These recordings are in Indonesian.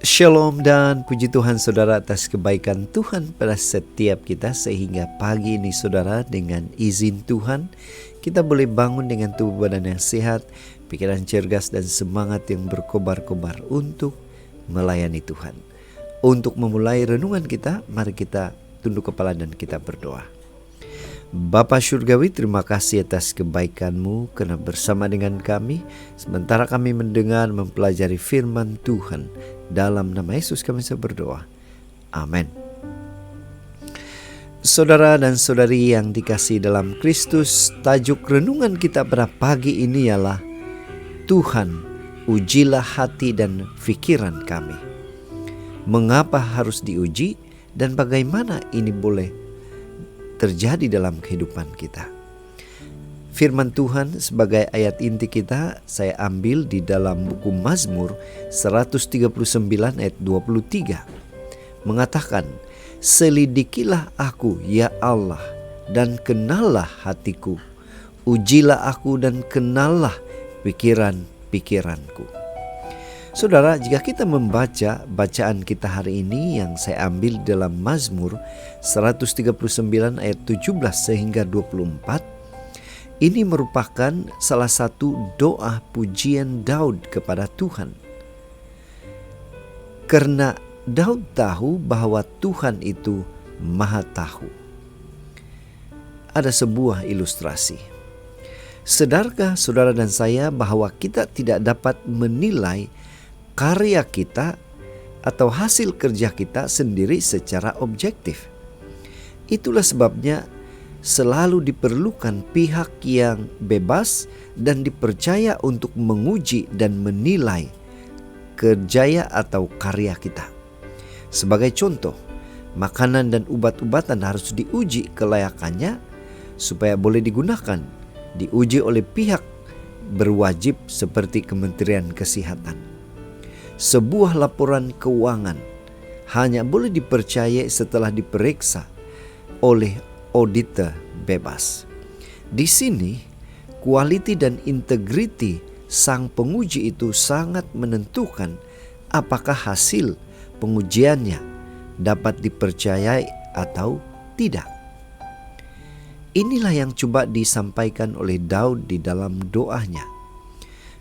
Shalom dan puji Tuhan saudara atas kebaikan Tuhan pada setiap kita, sehingga pagi ini saudara dengan izin Tuhan kita boleh bangun dengan tubuh badan yang sehat, pikiran cergas dan semangat yang berkobar-kobar untuk melayani Tuhan. Untuk memulai renungan kita, mari kita tunduk kepala dan kita berdoa. Bapa Surgawi, terima kasih atas kebaikan-Mu karena bersama dengan kami sementara kami mendengar mempelajari firman Tuhan. Dalam nama Yesus kami berdoa. Amin. Saudara dan saudari yang dikasihi dalam Kristus, tajuk renungan kita pada pagi ini ialah Tuhan, ujilah hati dan pikiran kami. Mengapa harus diuji dan bagaimana ini boleh terjadi dalam kehidupan kita? Firman Tuhan sebagai ayat inti kita saya ambil di dalam buku Mazmur 139 ayat 23. Mengatakan, selidikilah aku ya Allah dan kenallah hatiku. Ujilah aku dan kenallah pikiran-pikiranku. Saudara, jika kita membaca bacaan kita hari ini yang saya ambil dalam Mazmur 139 ayat 17 sehingga 24, ini merupakan salah satu doa pujian Daud kepada Tuhan. Karena Daud tahu bahwa Tuhan itu Maha Tahu. Ada sebuah ilustrasi. Sadarkah saudara dan saya bahwa kita tidak dapat menilai karya kita atau hasil kerja kita sendiri secara objektif? Itulah sebabnya selalu diperlukan pihak yang bebas dan dipercaya untuk menguji dan menilai kerja atau karya kita. Sebagai contoh, makanan dan obat-obatan harus diuji kelayakannya supaya boleh digunakan, diuji oleh pihak berwajib seperti Kementerian Kesehatan. Sebuah laporan keuangan hanya boleh dipercaya setelah diperiksa oleh auditor bebas. Di sini, quality dan integriti sang penguji itu sangat menentukan apakah hasil pengujiannya dapat dipercayai atau tidak. Inilah yang coba disampaikan oleh Daud di dalam doanya.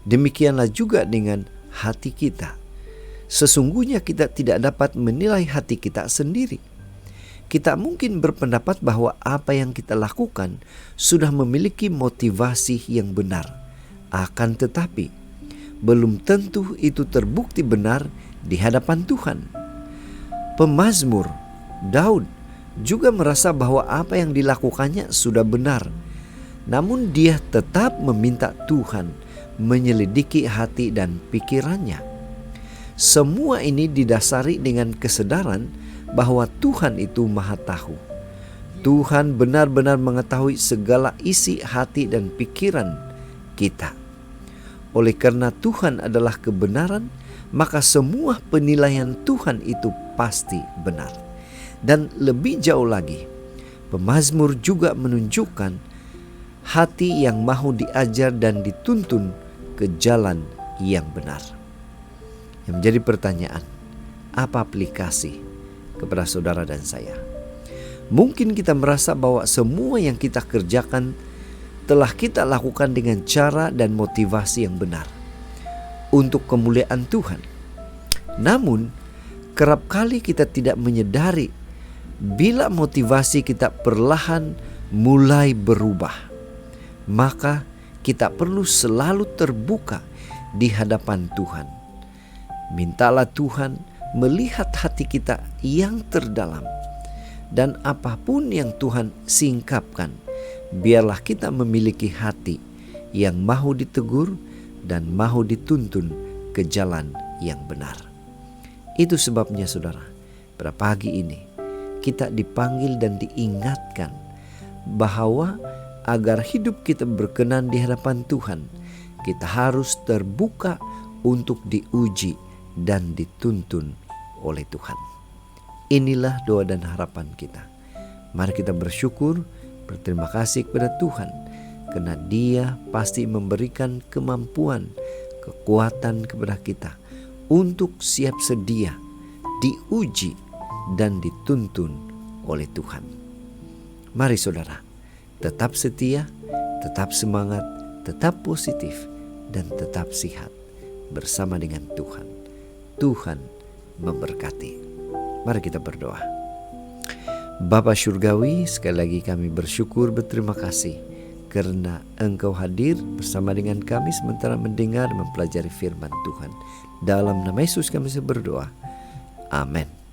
Demikianlah juga dengan hati kita. Sesungguhnya kita tidak dapat menilai hati kita sendiri. Kita mungkin berpendapat bahwa apa yang kita lakukan sudah memiliki motivasi yang benar. Akan tetapi, belum tentu itu terbukti benar di hadapan Tuhan. Pemazmur Daud juga merasa bahwa apa yang dilakukannya sudah benar. Namun dia tetap meminta Tuhan menyelidiki hati dan pikirannya. Semua ini didasari dengan kesadaran bahwa Tuhan itu Maha Tahu. Tuhan benar-benar mengetahui segala isi hati dan pikiran kita. Oleh karena Tuhan adalah kebenaran, maka semua penilaian Tuhan itu pasti benar. Dan lebih jauh lagi, pemazmur juga menunjukkan hati yang mau diajar dan dituntun ke jalan yang benar. Yang menjadi pertanyaan, apa aplikasi kepada saudara dan saya? Mungkin kita merasa bahwa semua yang kita kerjakan telah kita lakukan dengan cara dan motivasi yang benar untuk kemuliaan Tuhan. Namun, kerap kali kita tidak menyadari bila motivasi kita perlahan mulai berubah. Maka kita perlu selalu terbuka di hadapan Tuhan. Mintalah Tuhan melihat hati kita yang terdalam, dan apapun yang Tuhan singkapkan, biarlah kita memiliki hati yang mau ditegur dan mau dituntun ke jalan yang benar. Itu sebabnya saudara, pada pagi ini kita dipanggil dan diingatkan bahwa agar hidup kita berkenan di hadapan Tuhan, kita harus terbuka untuk diuji dan dituntun oleh Tuhan. Inilah doa dan harapan kita. Mari kita bersyukur, berterima kasih kepada Tuhan, karena Dia pasti memberikan kemampuan, kekuatan kepada kita untuk siap sedia diuji dan dituntun oleh Tuhan. Mari saudara, tetap setia, tetap semangat, tetap positif, dan tetap sehat bersama dengan Tuhan. Tuhan memberkati. Mari kita berdoa. Bapa Surgawi, sekali lagi kami bersyukur, berterima kasih karena Engkau hadir bersama dengan kami sementara mendengar dan mempelajari firman Tuhan. Dalam nama Yesus kami berdoa. Amin.